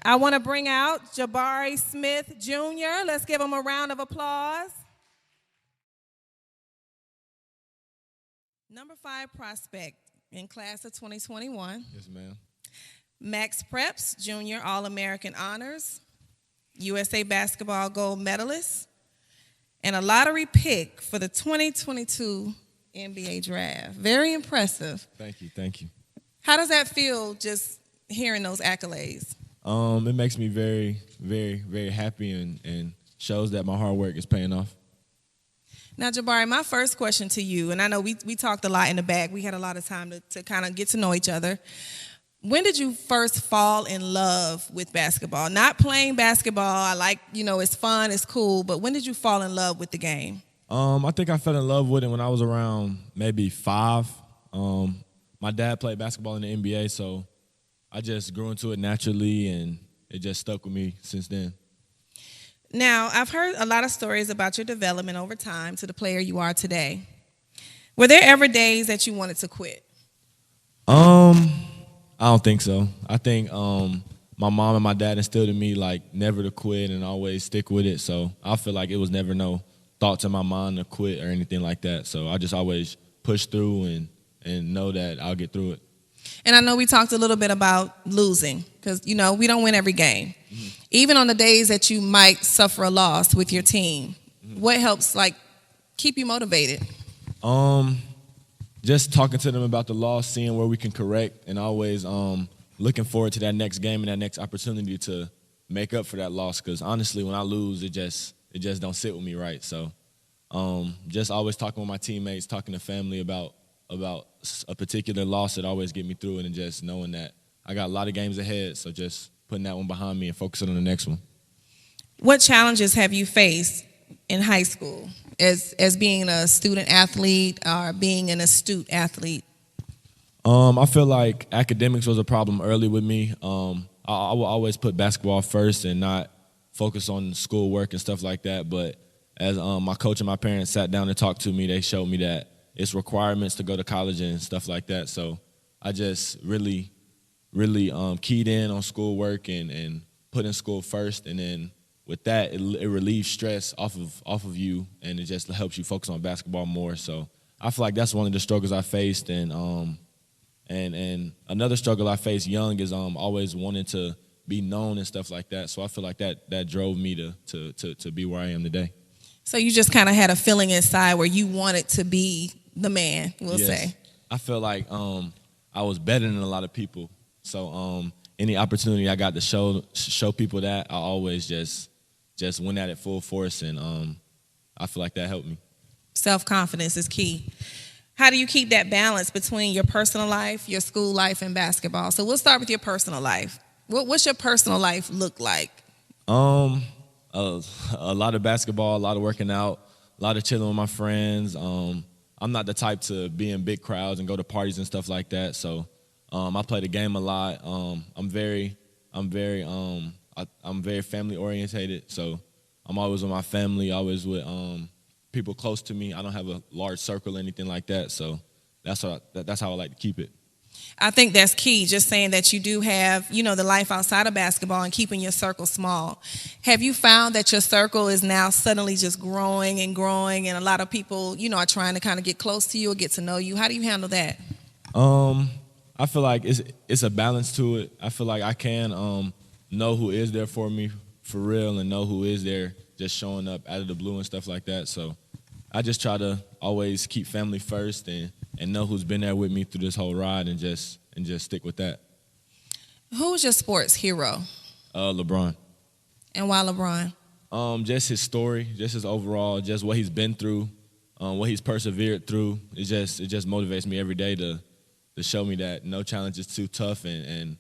I want to bring out Jabari Smith Jr. Let's give him a round of applause. Number 5 prospect in class of 2021. Yes, ma'am. Max Preps Jr., All-American Honors, USA Basketball Gold Medalist, and a lottery pick for the 2022 NBA Draft. Very impressive. Thank you. How does that feel, just hearing those accolades? It makes me very, very, very happy and shows that my hard work is paying off. Now, Jabari, my first question to you, and I know we talked a lot in the back. We had a lot of time to kind of get to know each other. When did you first fall in love with basketball? Not playing basketball. I like, it's fun, it's cool, but when did you fall in love with the game? I think I fell in love with it when I was around maybe 5. My dad played basketball in the NBA, so I just grew into it naturally, and it just stuck with me since then. Now, I've heard a lot of stories about your development over time to the player you are today. Were there ever days that you wanted to quit? I don't think so. I think my mom and my dad instilled in me, like, never to quit and always stick with it. So I feel like it was never no thoughts in my mind to quit or anything like that. So I just always push through and know that I'll get through it. And I know we talked a little bit about losing because, we don't win every game. Mm-hmm. Even on the days that you might suffer a loss with your team, what helps, keep you motivated? Just talking to them about the loss, seeing where we can correct, and always looking forward to that next game and that next opportunity to make up for that loss. Because honestly, when I lose, it just don't sit with me right. So just always talking with my teammates, talking to family about a particular loss that always get me through it, and just knowing that I got a lot of games ahead. So just putting that one behind me and focusing on the next one. What challenges have you faced in high school as being a student athlete or being an astute athlete? I feel like academics was a problem early with me. I will always put basketball first and not focus on schoolwork and stuff like that. But as my coach and my parents sat down and talked to me, they showed me that it's requirements to go to college and stuff like that. So I just really keyed in on schoolwork and put in school first, and then with that, it relieves stress off of you, and it just helps you focus on basketball more. So I feel like that's one of the struggles I faced, and another struggle I faced young is always wanting to be known and stuff like that. So I feel like that drove me to be where I am today. So you just kind of had a feeling inside where you wanted to be the man, we'll say. I feel like I was better than a lot of people. So any opportunity I got to show people that, I always just went at it full force, and I feel like that helped me. Self-confidence is key. How do you keep that balance between your personal life, your school life, and basketball? So we'll start with your personal life. What's your personal life look like? A lot of basketball, a lot of working out, a lot of chilling with my friends. I'm not the type to be in big crowds and go to parties and stuff like that. So I play the game a lot. I'm very family orientated. So I'm always with my family, always with people close to me. I don't have a large circle or anything like that. So that's how I like to keep it. I think that's key, just saying that you do have, the life outside of basketball and keeping your circle small. Have you found that your circle is now suddenly just growing and growing, and a lot of people, are trying to kind of get close to you or get to know you? How do you handle that? I feel like it's a balance to it. I feel like I can know who is there for me for real and know who is there just showing up out of the blue and stuff like that. So I just try to always keep family first and know who's been there with me through this whole ride and just stick with that. Who's your sports hero? LeBron. And why LeBron? Just his story, just his overall, just what he's been through, what he's persevered through. It just motivates me every day to show me that no challenge is too tough, and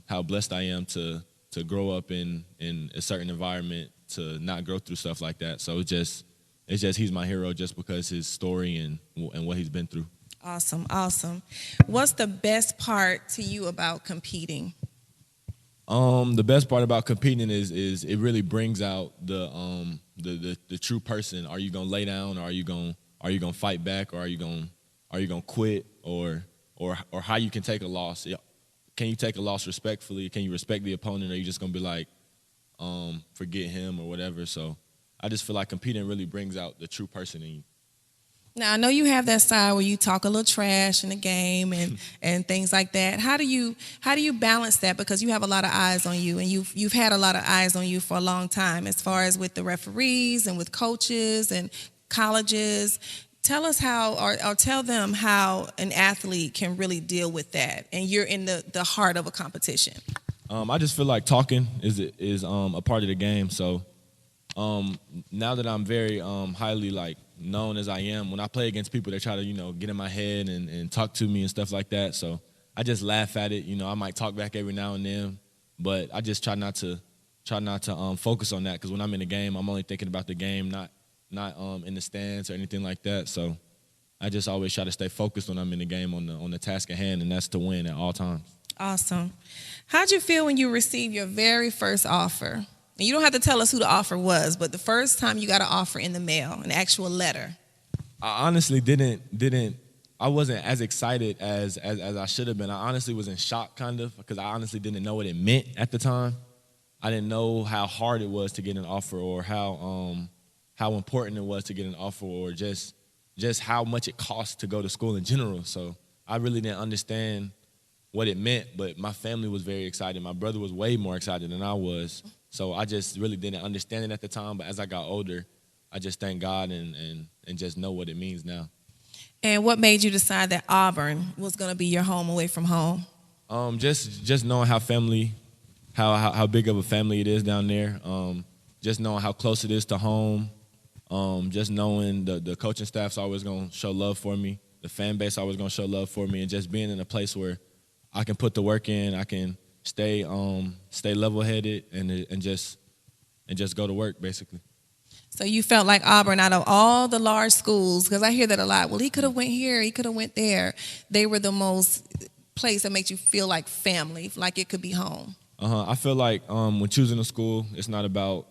how blessed I am to grow up in a certain environment, to not go through stuff like that. So it's just he's my hero just because his story and what he's been through. Awesome. What's the best part to you about competing? The best part about competing is it really brings out the true person. Are you gonna lay down, or are you gonna fight back, or are you gonna quit, or how you can take a loss? can you take a loss respectfully? Can you respect the opponent, or are you just gonna be like, forget him or whatever? So I just feel like competing really brings out the true person in you. Now, I know you have that side where you talk a little trash in the game and things like that. How do you balance that? Because you have a lot of eyes on you, and you've had a lot of eyes on you for a long time, as far as with the referees and with coaches and colleges. Tell us how, or tell them how an athlete can really deal with that, and you're in the heart of a competition. I just feel like talking is a part of the game. So now that I'm very highly like known as I am, when I play against people, they try to get in my head and talk to me and stuff like that. So I just laugh at it. I might talk back every now and then, but I just try not to focus on that, because when I'm in the game, I'm only thinking about the game, not in the stands or anything like that. So I just always try to stay focused when I'm in the game on the task at hand, and that's to win at all times. Awesome. How'd you feel when you received your very first offer? And you don't have to tell us who the offer was, but the first time you got an offer in the mail, an actual letter. I honestly I wasn't as excited as I should have been. I honestly was in shock, kind of, because I honestly didn't know what it meant at the time. I didn't know how hard it was to get an offer, or how important it was to get an offer, or just how much it costs to go to school in general. So I really didn't understand what it meant, but my family was very excited. My brother was way more excited than I was. So I just really didn't understand it at the time. But as I got older, I just thank God and just know what it means now. And what made you decide that Auburn was going to be your home away from home? Just knowing how big of a family it is down there. Just knowing how close it is to home. Just knowing the coaching staff's always going to show love for me. The fan base always going to show love for me. And just being in a place where I can put the work in, I can stay level-headed and just go to work, basically. So you felt like Auburn, out of all the large schools, because I hear that a lot, well, he could have went here, he could have went there. They were the most place that makes you feel like family, like it could be home. I feel like when choosing a school, it's not about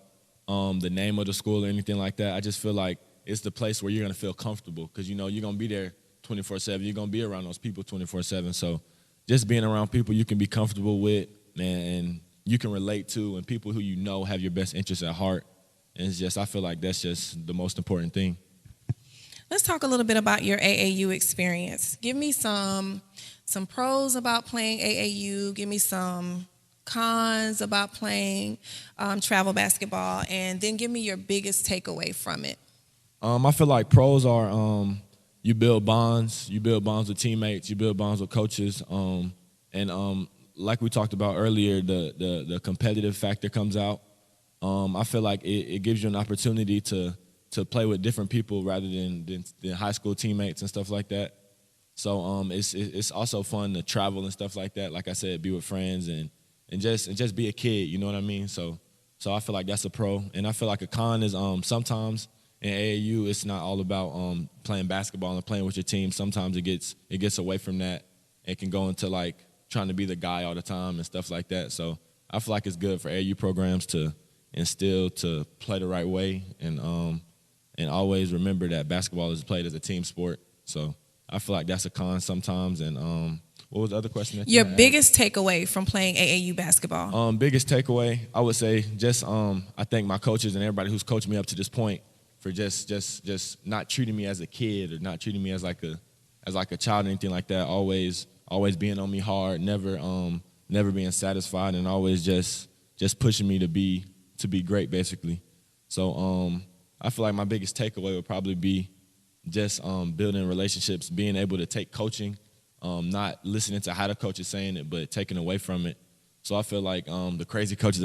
the name of the school or anything like that. I just feel like it's the place where you're going to feel comfortable, because, you're going to be there 24/7. You're going to be around those people 24/7. So just being around people you can be comfortable with, man, and you can relate to, and people who have your best interests at heart. And I feel like that's just the most important thing. Let's talk a little bit about your AAU experience. Give me some pros about playing AAU. Give me some cons about playing travel basketball, and then give me your biggest takeaway from it. I feel like pros are you build bonds. You build bonds with teammates. You build bonds with coaches. And like we talked about earlier, the competitive factor comes out. I feel like it gives you an opportunity to play with different people rather than high school teammates and stuff like that. So it's also fun to travel and stuff like that. Like I said, be with friends and just be a kid. You know what I mean? So I feel like that's a pro. And I feel like a con is sometimes in AAU it's not all about playing basketball and playing with your team. Sometimes it gets away from that. It can go into like trying to be the guy all the time and stuff like that. So I feel like it's good for AAU programs to instill to play the right way and always remember that basketball is played as a team sport. So I feel like that's a con sometimes. And what was the other question that your biggest takeaway from playing AAU basketball? Biggest takeaway, I would say just I thank my coaches and everybody who's coached me up to this point for just not treating me as a kid or not treating me as like a child or anything like that. Always being on me hard, never being satisfied, and always just pushing me to be great, basically. So I feel like my biggest takeaway would probably be just building relationships, being able to take coaching, not listening to how the coach is saying it, but taking away from it. So I feel like the crazy coaches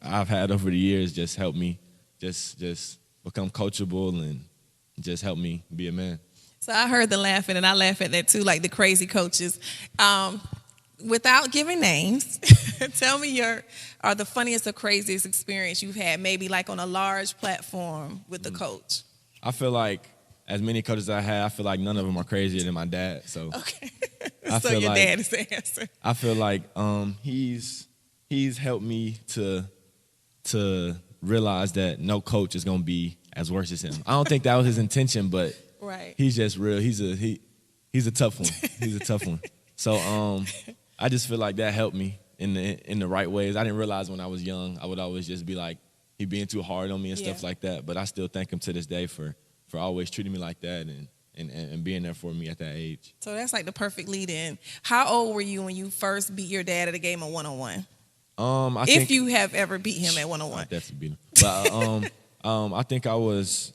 I've had over the years just helped me just become coachable and just help me be a man. So I heard the laughing, and I laugh at that too, like the crazy coaches. Without giving names, tell me the funniest or craziest experience you've had, maybe like on a large platform with the coach. I feel like as many coaches I had, I feel like none of them are crazier than my dad. So okay, so your dad is the answer. I feel like he's helped me to realize that no coach is gonna be as worse as him. I don't think that was his intention, but right. He's just real. He's a tough one. He's a tough one. So I just feel like that helped me in the right ways. I didn't realize when I was young, I would always just be like, he being too hard on me and stuff like that. But I still thank him to this day for always treating me like that and being there for me at that age. So that's like the perfect lead-in. How old were you when you first beat your dad at a game of one-on-one? If you have ever beat him at one-on-one. I definitely beat him. But I think I was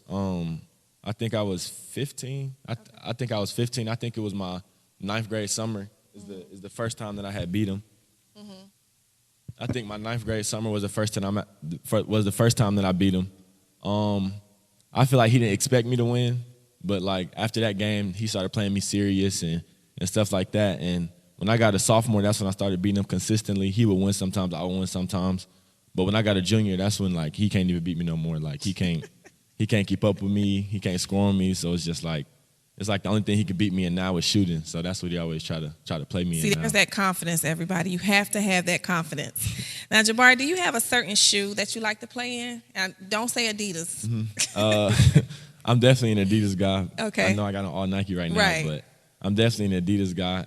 15. I think I was 15. I think it was my 9th grade summer is the first time that I had beat him. Mm-hmm. I think my 9th grade summer was the first time that I beat him. I feel like he didn't expect me to win, but like after that game, he started playing me serious and stuff like that. And when I got a sophomore, that's when I started beating him consistently. He would win sometimes, I would win sometimes. But when I got a junior, that's when like he can't even beat me no more. Like he can't keep up with me. He can't score on me. So it's just like the only thing he could beat me in now is shooting. So that's what he always try to play me in. See, there's that confidence, everybody. You have to have that confidence. Now, Jabari, do you have a certain shoe that you like to play in? And don't say Adidas. Mm-hmm. I'm definitely an Adidas guy. Okay. I know I got an all Nike right now, but I'm definitely an Adidas guy.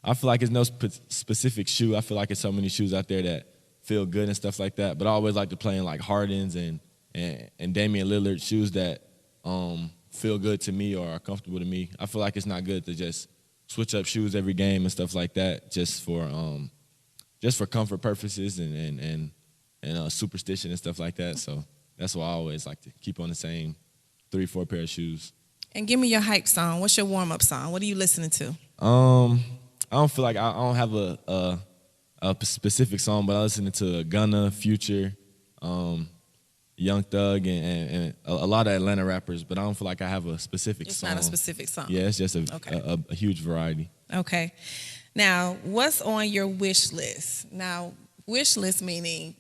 I feel like it's no specific shoe. I feel like it's so many shoes out there that feel good and stuff like that. But I always like to play in like Harden's and Damian Lillard shoes that feel good to me or are comfortable to me. I feel like it's not good to just switch up shoes every game and stuff like that just for comfort purposes and superstition and stuff like that. So that's why I always like to keep on the same 3-4 pair of shoes. And give me your hype song. What's your warm-up song? What are you listening to? I don't feel like I don't have a specific song, but I listen to Gunna, Future, Young Thug, and a lot of Atlanta rappers, but I don't feel like I have a specific song. It's not a specific song. Yeah, it's just a huge variety. Okay. Now, what's on your wish list? Now, wish list meaning,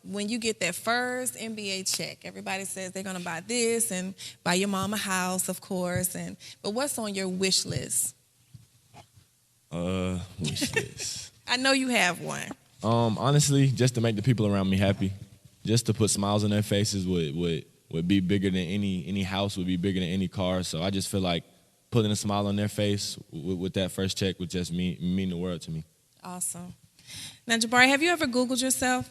when you get that first NBA check, everybody says they're going to buy this and buy your mom a house, of course. But what's on your wish list? Wish list. I know you have one. Honestly, just to make the people around me happy. Just to put smiles on their faces would be bigger than any house, would be bigger than any car. So I just feel like putting a smile on their face with that first check would just mean the world to me. Awesome. Now, Jabari, have you ever Googled yourself?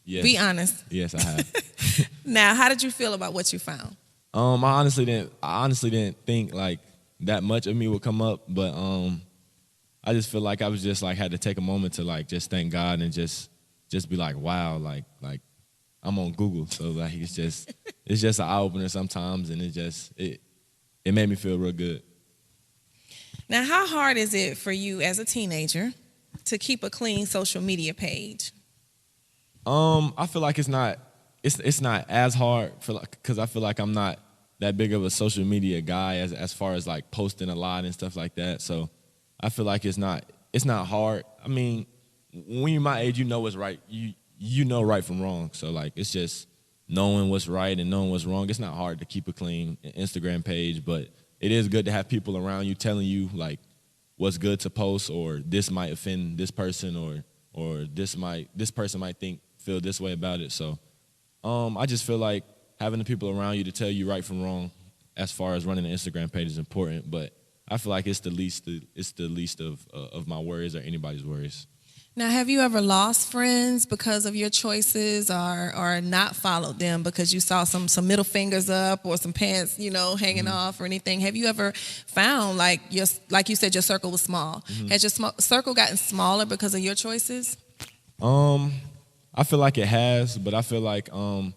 Yes. Be honest. Yes, I have. Now, how did you feel about what you found? I honestly didn't think like that much of me would come up, but I just feel like I was just like had to take a moment to like just thank God and just be like, wow, like I'm on Google, so like it's just an eye opener sometimes, and it made me feel real good. Now, how hard is it for you as a teenager to keep a clean social media page? I feel like it's not as hard because I feel like I'm not that big of a social media guy as far as like posting a lot and stuff like that. So I feel like it's not hard. I mean, when you're my age, you know what's right. You know right from wrong. So, like, it's just knowing what's right and knowing what's wrong. It's not hard to keep a clean Instagram page, but it is good to have people around you telling you, like, what's good to post, or this might offend this person, or this person might feel this way about it. So I just feel like having the people around you to tell you right from wrong as far as running an Instagram page is important, but I feel like it's the least of my worries or anybody's worries. Now, have you ever lost friends because of your choices, or not followed them because you saw some middle fingers up or some pants, hanging off or anything? Have you ever found like you said, your circle was small? Mm-hmm. Has your circle gotten smaller because of your choices? I feel like it has, but I feel like no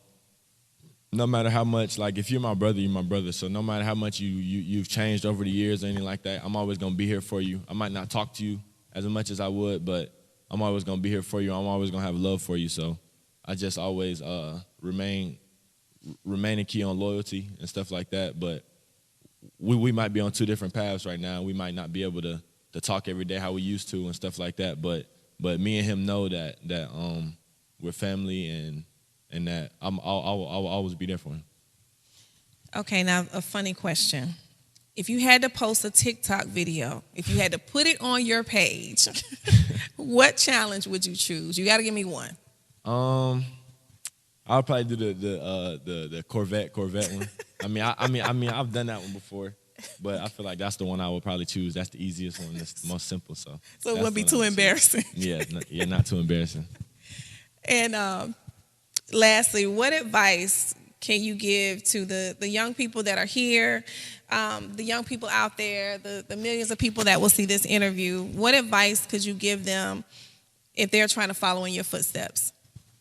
matter how much, like if you're my brother, you're my brother. So no matter how much you've changed over the years or anything like that, I'm always gonna be here for you. I might not talk to you as much as I would, but I'm always going to be here for you. I'm always going to have love for you. So I just always remain key on loyalty and stuff like that. But we might be on two different paths right now. We might not be able to talk every day how we used to and stuff like that. But me and him know that we're family and that I'll always be there for him. Okay, now a funny question. If you had to post a TikTok video, if you had to put it on your page, what challenge would you choose? You got to give me one. I'll probably do the Corvette one. I mean, I've done that one before. But I feel like that's the one I would probably choose. That's the easiest one. That's the most simple. So it wouldn't be too embarrassing. Yeah, not too embarrassing. And lastly, what advice can you give to the young people that are here, the young people out there, the millions of people that will see this interview? What advice could you give them if they're trying to follow in your footsteps?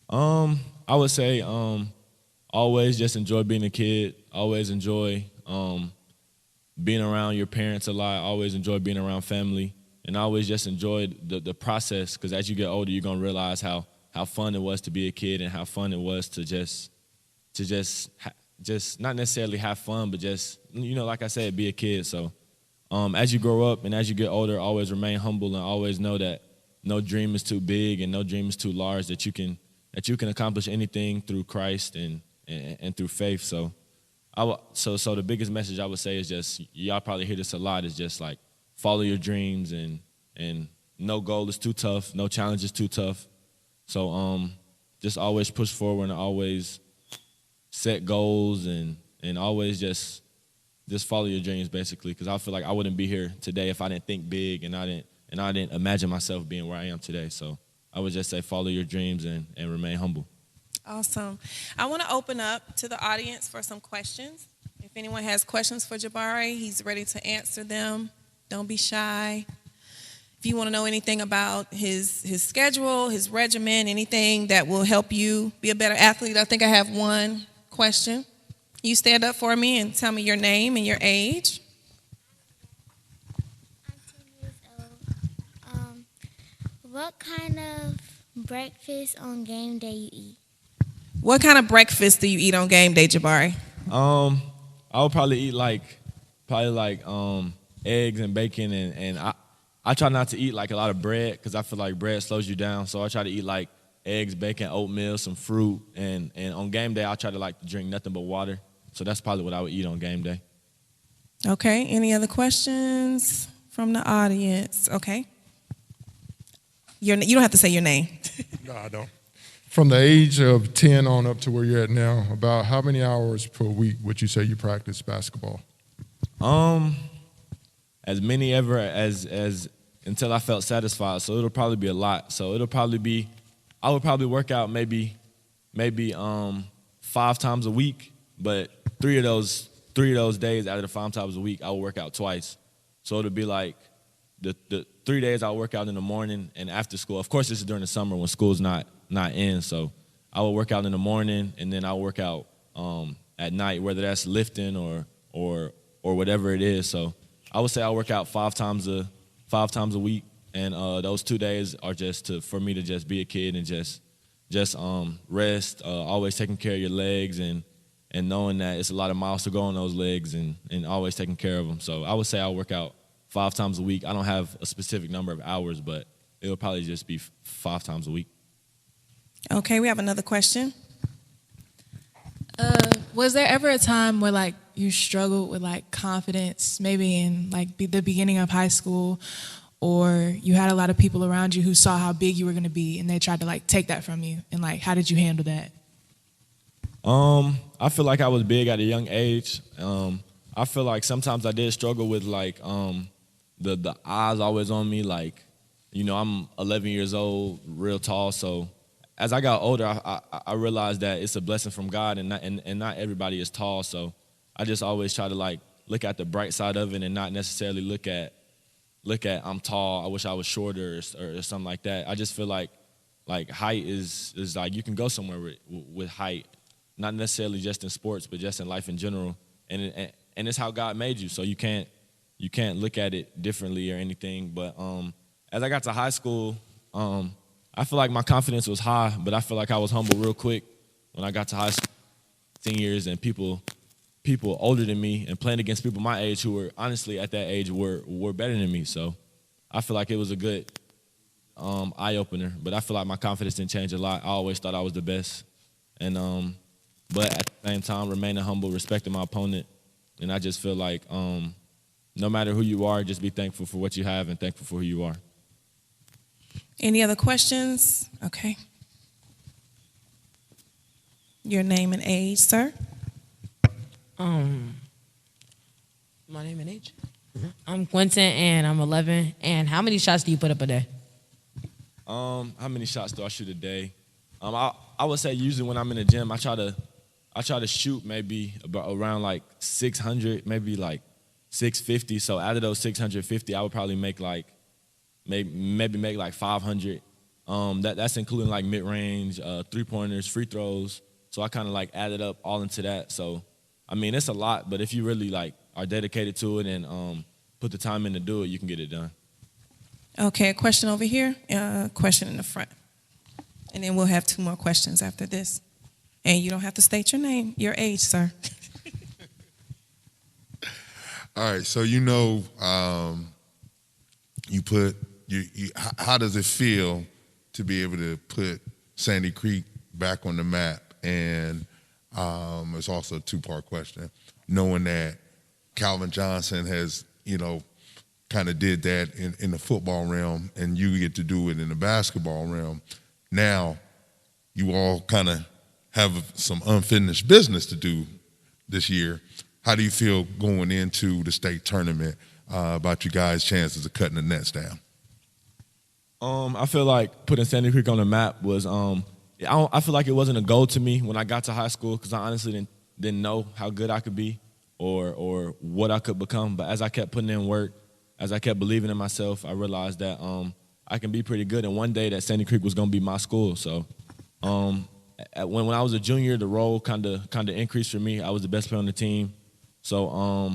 I would say always just enjoy being a kid. Always enjoy being around your parents a lot. Always enjoy being around family. And always just enjoy the process, because as you get older, you're going to realize how fun it was to be a kid and how fun it was to just not necessarily have fun, but just, like I said, be a kid. So as you grow up and as you get older, always remain humble and always know that no dream is too big and no dream is too large, that you can accomplish anything through Christ and through faith. So so the biggest message I would say is just, y'all probably hear this a lot, is just like follow your dreams, and no goal is too tough, no challenge is too tough. So just always push forward and always set goals and always just follow your dreams, basically, because I feel like I wouldn't be here today if I didn't think big and I didn't imagine myself being where I am today. So I would just say follow your dreams and remain humble. Awesome. I want to open up to the audience for some questions. If anyone has questions for Jabari, he's ready to answer them. Don't be shy. If you want to know anything about his schedule, his regimen, anything that will help you be a better athlete, I think I have one question. You stand up for me and tell me your name and your age. I'm 10 years old. What kind of breakfast on game day you eat? What kind of breakfast do you eat on game day, Jabari? I would probably eat eggs and bacon, and I try not to eat like a lot of bread, because I feel like bread slows you down. So I try to eat like eggs, bacon, oatmeal, some fruit, and on game day I try to drink nothing but water. So that's probably what I would eat on game day. Okay. Any other questions from the audience? Okay. You don't have to say your name. No, I don't. From the age of 10 on up to where you're at now, about how many hours per week would you say you practice basketball? As many ever as until I felt satisfied. So it'll probably be a lot. So it'll probably be, I would probably work out maybe 5 times a week, but three of those days out of the 5 times a week, I will work out twice. So it'll be like the 3 days I'll work out in the morning and after school. Of course, this is during the summer when school's not in. So I will work out in the morning, and then I'll work out at night, whether that's lifting or whatever it is. So I would say I work out 5 times a week, and those 2 days are just for me to just be a kid and just rest, always taking care of your legs and knowing that it's a lot of miles to go on those legs and always taking care of them. So I would say I work out 5 times a week. I don't have a specific number of hours, but it'll probably just be 5 times a week. Okay, we have another question. Was there ever a time where you struggled with confidence, maybe in the beginning of high school, or you had a lot of people around you who saw how big you were going to be and they tried to take that from you, and how did you handle that? I feel like I was big at a young age. I feel like sometimes I did struggle with the eyes always on me. I'm 11 years old, real tall, so as I got older, I realized that it's a blessing from God, and not everybody is tall. So I just always try to look at the bright side of it and not necessarily look at I'm tall, I wish I was shorter or something like that. I just feel like height is you can go somewhere with height, not necessarily just in sports, but just in life in general. And it's how God made you, so you can't look at it differently or anything. But as I got to high school, I feel like my confidence was high, but I feel like I was humble real quick when I got to high school, seniors, and people older than me and playing against people my age who were honestly at that age were better than me. So I feel like it was a good eye opener. But I feel like my confidence didn't change a lot. I always thought I was the best, and but at the same time remaining humble, respecting my opponent, and I just feel like no matter who you are, just be thankful for what you have and thankful for who you are. Any other questions? Okay. Your name and age, sir? My My name and age? I'm Quentin, and I'm 11. And how many shots do you put up a day? How many shots do I shoot a day? I would say usually when I'm in the gym, I try to shoot maybe about around like 600, maybe like 650. So out of those 650, I would probably make like maybe make like 500. That's including like mid range, 3-pointers, free throws. So I kind of like added up all into that. So I mean, it's a lot, but if you really like are dedicated to it and put the time in to do it, you can get it done. Okay, a question over here, question in the front. And then we'll have 2 more questions after this. And you don't have to state your name, your age, sir. All right, so how does it feel to be able to put Sandy Creek back on the map? And it's also a 2-part question. Knowing that Calvin Johnson has, kind of did that in the football realm, and you get to do it in the basketball realm. Now, you all kind of have some unfinished business to do this year. How do you feel going into the state tournament about you guys' chances of cutting the nets down? I feel like putting Sandy Creek on the map was I feel like it wasn't a goal to me when I got to high school because I honestly didn't know how good I could be or what I could become. But as I kept putting in work, as I kept believing in myself, I realized that I can be pretty good. And one day that Sandy Creek was going to be my school. So when I was a junior, the role kind of increased for me. I was the best player on the team. So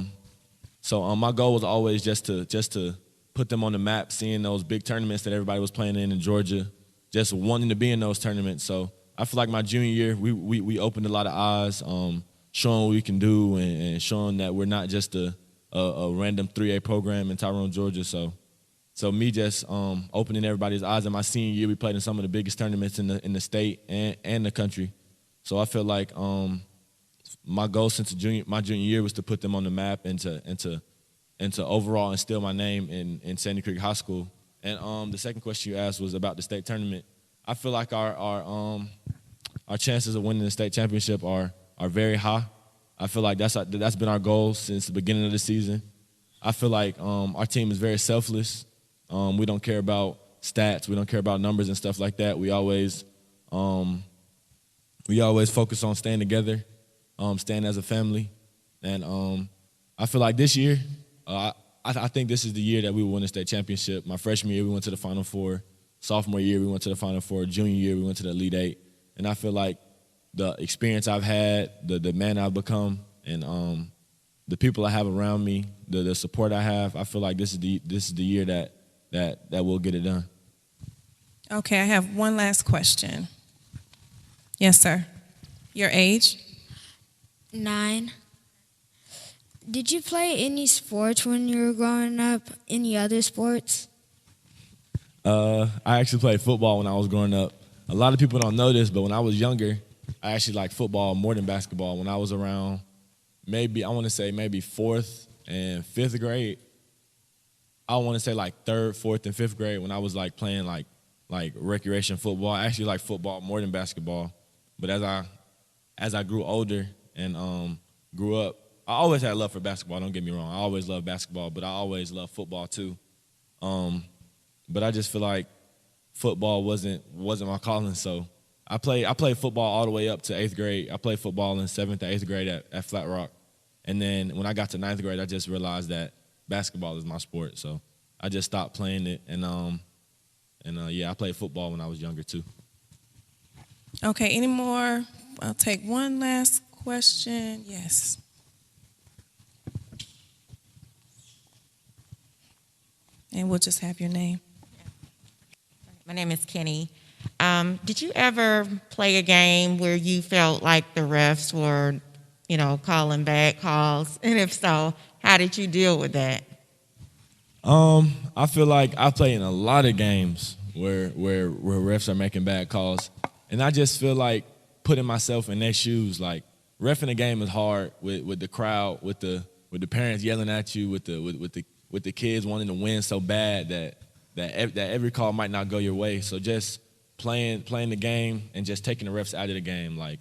my goal was always just to put them on the map, seeing those big tournaments that everybody was playing in Georgia, just wanting to be in those tournaments. So I feel like my junior year, we opened a lot of eyes, showing what we can do and showing that we're not just a random 3A program in Tyrone, Georgia. So me just opening everybody's eyes. In my senior year, we played in some of the biggest tournaments in the state and the country. So I feel like my goal since my junior year was to put them on the map and to overall instill my name in Sandy Creek High School. And the second question you asked was about the state tournament. I feel like our chances of winning the state championship are very high. I feel like that's been our goal since the beginning of the season. I feel like our team is very selfless. We don't care about stats. We don't care about numbers and stuff like that. We always focus on staying together, staying as a family. And I feel like this year, I think this is the year that we will win the state championship. My freshman year, we went to the Final Four. Sophomore year, we went to the Final Four. Junior year, we went to the Elite Eight. And I feel like the experience I've had, the man I've become, and the people I have around me, the support I have, I feel like this is the year that we'll get it done. Okay, I have one last question. Yes, sir. Your age? 9. Did you play any sports when you were growing up? Any other sports? I actually played football when I was growing up. A lot of people don't know this, but when I was younger, I actually liked football more than basketball. When I was around maybe 4th and 5th grade, I want to say like 3rd, 4th, and 5th grade when I was like playing like recreation football. I actually liked football more than basketball. But as I grew older and grew up, I always had love for basketball, don't get me wrong. I always loved basketball, but I always loved football too. But I just feel like football wasn't my calling, so I played football all the way up to 8th grade. I played football in 7th and 8th grade at Flat Rock. And then when I got to 9th grade, I just realized that basketball is my sport. So I just stopped playing it. And I played football when I was younger too. Okay, any more? I'll take one last question. Yes. And we'll just have your name. My name is Kenny. Did you ever play a game where you felt like the refs were, calling bad calls? And if so, how did you deal with that? I feel like I play in a lot of games where refs are making bad calls, and I just feel like putting myself in their shoes. Like reffing a game is hard with the crowd, with the parents yelling at you, with the kids wanting to win so bad that every call might not go your way. So just playing the game and just taking the refs out of the game. Like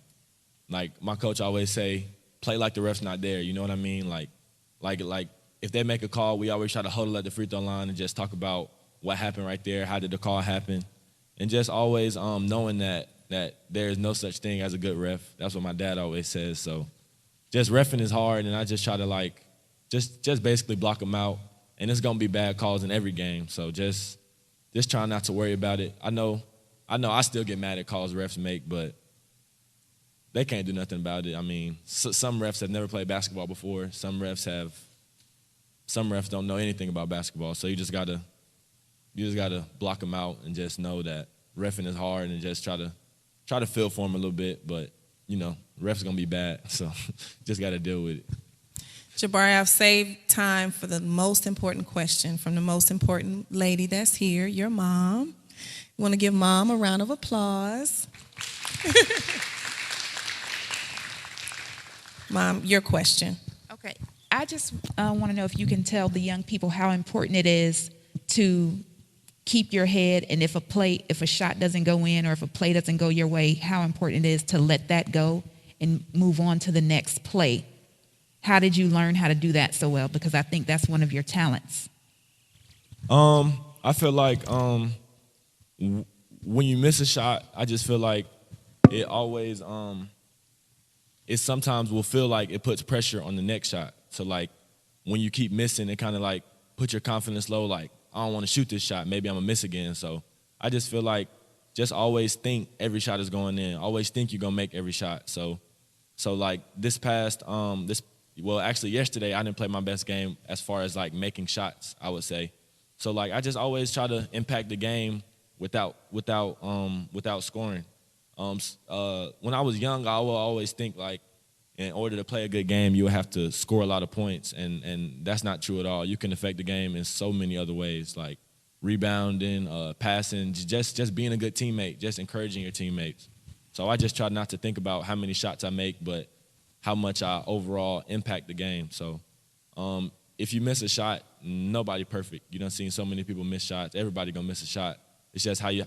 my coach always say, play like the ref's not there. You know what I mean? Like if they make a call, we always try to huddle at the free throw line and just talk about what happened right there, how did the call happen, and just always knowing that there is no such thing as a good ref. That's what my dad always says. So just reffing is hard, and I just try to like just basically block them out. And it's gonna be bad calls in every game. So just try not to worry about it. I know I still get mad at calls refs make, but they can't do nothing about it. I mean, some refs have never played basketball before. Some refs don't know anything about basketball. So you just gotta block them out and just know that reffing is hard, and just try to feel for them a little bit. But refs gonna be bad, so just gotta deal with it. Jabari, I've saved time for the most important question from the most important lady that's here, your mom. You want to give Mom a round of applause? Mom, your question. Okay. I just want to know if you can tell the young people how important it is to keep your head, and if a shot doesn't go in, or if a play doesn't go your way, how important it is to let that go and move on to the next play. How did you learn how to do that so well? Because I think that's one of your talents. I feel like when you miss a shot, I just feel like it always it sometimes will feel like it puts pressure on the next shot. So like when you keep missing, it kind of like put your confidence low. Like, I don't want to shoot this shot. Maybe I'm gonna miss again. So I just feel like just always think every shot is going in. Always think you're gonna make every shot. So like yesterday I didn't play my best game as far as like making shots, I would say. So like I just always try to impact the game without scoring. When I was young, I would always think like in order to play a good game, you would have to score a lot of points, and that's not true at all. You can affect the game in so many other ways, like rebounding, passing, just being a good teammate, just encouraging your teammates. So I just try not to think about how many shots I make, but how much I overall impact the game. So if you miss a shot, nobody perfect. You done seen so many people miss shots. Everybody gonna miss a shot. It's just how you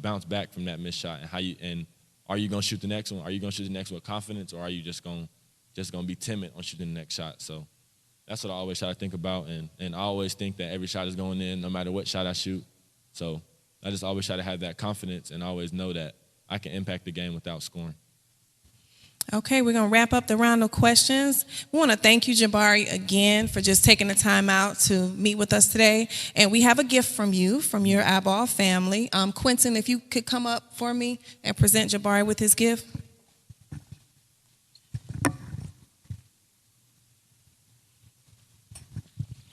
bounce back from that missed shot, and are you gonna shoot the next one? Are you gonna shoot the next one with confidence, or are you just gonna be timid on shooting the next shot? So that's what I always try to think about, and I always think that every shot is going in, no matter what shot I shoot. So I just always try to have that confidence and always know that I can impact the game without scoring. Okay, we're going to wrap up the round of questions. We want to thank you, Jabari, again for just taking the time out to meet with us today. And we have a gift from you, from your eyeball family. Quentin, if you could come up for me and present Jabari with his gift.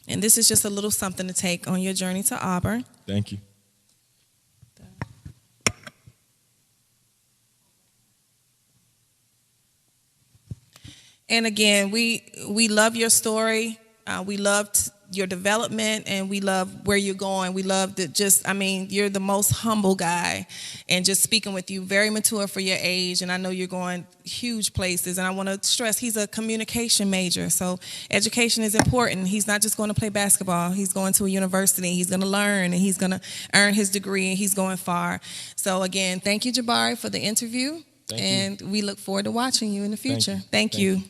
And this is just a little something to take on your journey to Auburn. Thank you. And again, we love your story. We loved your development, and we love where you're going. We love that you're the most humble guy, and just speaking with you, very mature for your age, and I know you're going huge places. And I want to stress, he's a communication major, so education is important. He's not just going to play basketball. He's going to a university. He's going to learn, and he's going to earn his degree, and he's going far. So again, thank you, Jabari, for the interview. Thank you. And we look forward to watching you in the future. Thank you.